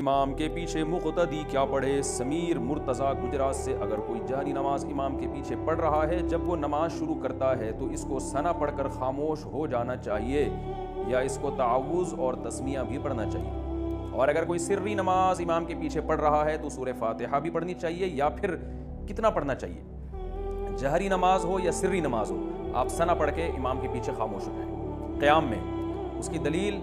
امام کے پیچھے مقتدی کیا پڑھے؟ سمیر مرتضیٰ گجرات سے اگر کوئی جہری نماز امام کے پیچھے پڑھ رہا ہے، جب وہ نماز شروع کرتا ہے تو اس کو ثنا پڑھ کر خاموش ہو جانا چاہیے یا اس کو تعوذ اور تسمیہ بھی پڑھنا چاہیے؟ اور اگر کوئی سری نماز امام کے پیچھے پڑھ رہا ہے تو سورہ فاتحہ بھی پڑھنی چاہیے یا پھر کتنا پڑھنا چاہیے؟ جہری نماز ہو یا سری نماز ہو، آپ ثنا پڑھ کے امام کے پیچھے خاموش ہو جائیں قیام میں۔ اس کی دلیل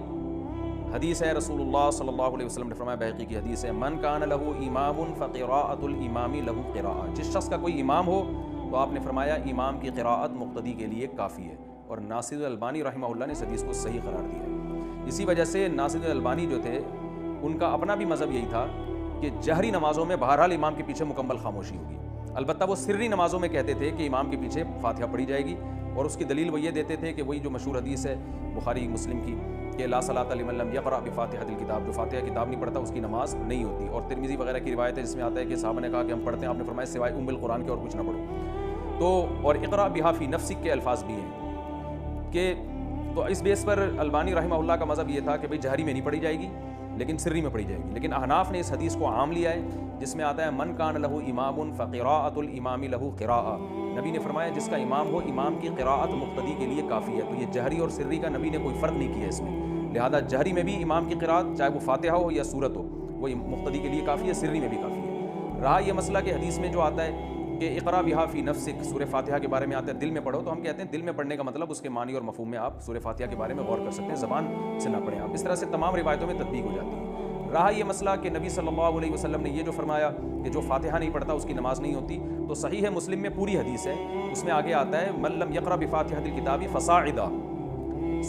حدیث ہے، رسول اللہ صلی اللہ علیہ وسلم نے فرمایا، بحقی کی حدیث ہے، من کان لہ امام فقراءۃ الامام لہ قراءۃ، جس شخص کا کوئی امام ہو تو آپ نے فرمایا امام کی قراءت مقتدی کے لیے کافی ہے۔ اور ناصر الالبانی رحمہ اللہ نے اس حدیث کو صحیح قرار دیا ہے۔ اسی وجہ سے ناصر الالبانی جو تھے ان کا اپنا بھی مذہب یہی تھا کہ جہری نمازوں میں بہرحال امام کے پیچھے مکمل خاموشی ہوگی، البتہ وہ سری نمازوں میں کہتے تھے کہ امام کے پیچھے فاتحہ پڑھی جائے گی، اور اس کی دلیل وہ یہ دیتے تھے کہ وہی جو مشہور حدیث ہے بخاری مسلم کی کہ لا صلاۃ لمن لم یقرأ بفاتحۃ الکتاب، جو فاتحہ کتاب نہیں پڑھتا اس کی نماز نہیں ہوتی۔ اور ترمذی وغیرہ کی روایت ہے جس میں آتا ہے کہ صحابہ نے کہا کہ ہم پڑھتے ہیں، آپ نے فرمایا سوائے ام القرآن کے اور کچھ نہ پڑھو۔ تو اور اقرأ بہا فی نفسک کے الفاظ بھی ہیں کہ تو اس بیس پر البانی رحمہ اللہ کا مذہب یہ تھا کہ بھئی جہری میں نہیں پڑھی جائے گی لیکن سری میں پڑھی جائے گی، لیکن احناف نے اس حدیث کو عام لیا ہے جس میں آتا ہے من کان لہ امام فقراءۃ الامام لہ قراءۃ، نبی نے فرمایا جس کا امام ہو امام کی قراءت مقتدی کے لیے کافی ہے۔ تو یہ جہری اور سری کا نبی نے کوئی فرق نہیں کیا اس میں، لہذا جہری میں بھی امام کی قراءت چاہے وہ فاتحہ ہو یا سورت ہو وہ مقتدی کے لیے کافی ہے، سری میں بھی کافی ہے۔ رہا یہ مسئلہ کہ حدیث میں جو آتا ہے کہ اقرا بہا فی نفسک، سورہ فاتحہ کے بارے میں آتا ہے دل میں پڑھو، تو ہم کہتے ہیں دل میں پڑھنے کا مطلب اس کے معنی اور مفہوم میں آپ سورہ فاتحہ کے بارے میں غور کر سکتے ہیں، زبان سے نہ پڑھیں آپ، اس طرح سے تمام روایتوں میں تطبیق ہو جاتی ہے۔ رہا یہ مسئلہ کہ نبی صلی اللہ علیہ وسلم نے یہ جو فرمایا کہ جو فاتحہ نہیں پڑھتا اس کی نماز نہیں ہوتی، تو صحیح ہے مسلم میں پوری حدیث ہے، اس میں آگے آتا ہے من لم یقرأ بفاتحۃ الکتاب فصاعدا۔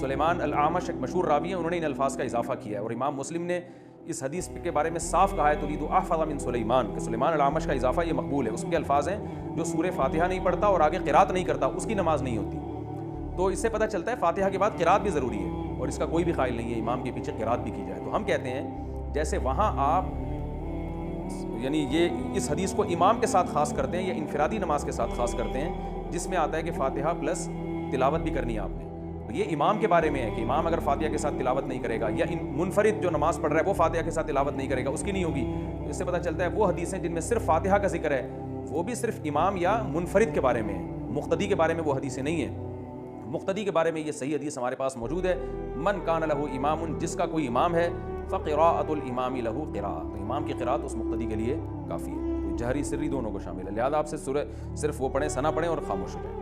سلیمان الاعمش ایک مشہور راوی ہیں، انہوں نے ان الفاظ کا اضافہ کیا ہے، اور امام مسلم نے اس حدیث کے بارے میں صاف کہا ہے ترید احفظ من سلیمان، کہ سلیمان الاعمش کا اضافہ یہ مقبول ہے۔ اس کے الفاظ ہیں جو سورہ فاتحہ نہیں پڑھتا اور آگے قرات نہیں کرتا اس کی نماز نہیں ہوتی۔ تو اس سے پتہ چلتا ہے فاتحہ کے بعد قرات بھی ضروری ہے، اور اس کا کوئی بھی قائل نہیں ہے امام کے پیچھے قرات بھی کی جائے۔ تو ہم کہتے ہیں جیسے وہاں آپ یعنی یہ اس حدیث کو امام کے ساتھ خاص کرتے ہیں یا انفرادی نماز کے ساتھ خاص کرتے ہیں جس میں آتا ہے کہ فاتحہ پلس تلاوت بھی کرنی ہے آپ نے، تو یہ امام کے بارے میں ہے کہ امام اگر فاتحہ کے ساتھ تلاوت نہیں کرے گا یا منفرد جو نماز پڑھ رہا ہے وہ فاتحہ کے ساتھ تلاوت نہیں کرے گا اس کی نہیں ہوگی۔ تو اس سے پتہ چلتا ہے وہ حدیثیں جن میں صرف فاتحہ کا ذکر ہے وہ بھی صرف امام یا منفرد کے بارے میں ہے، مقتدی کے بارے میں وہ حدیثیں نہیں ہیں۔ مقتدی کے بارے میں یہ صحیح حدیث ہمارے پاس موجود ہے، من کان لہ امام، جس کا کوئی امام ہے، فقراءۃ الامام لہ قراءۃ، تو امام کی قراءت اس مقتدی کے لیے کافی ہے۔ تو جہری سری دونوں کو شامل ہے، لہذا آپ سے صرف وہ پڑھیں، ثنا پڑھیں اور خاموش ہو جائیں۔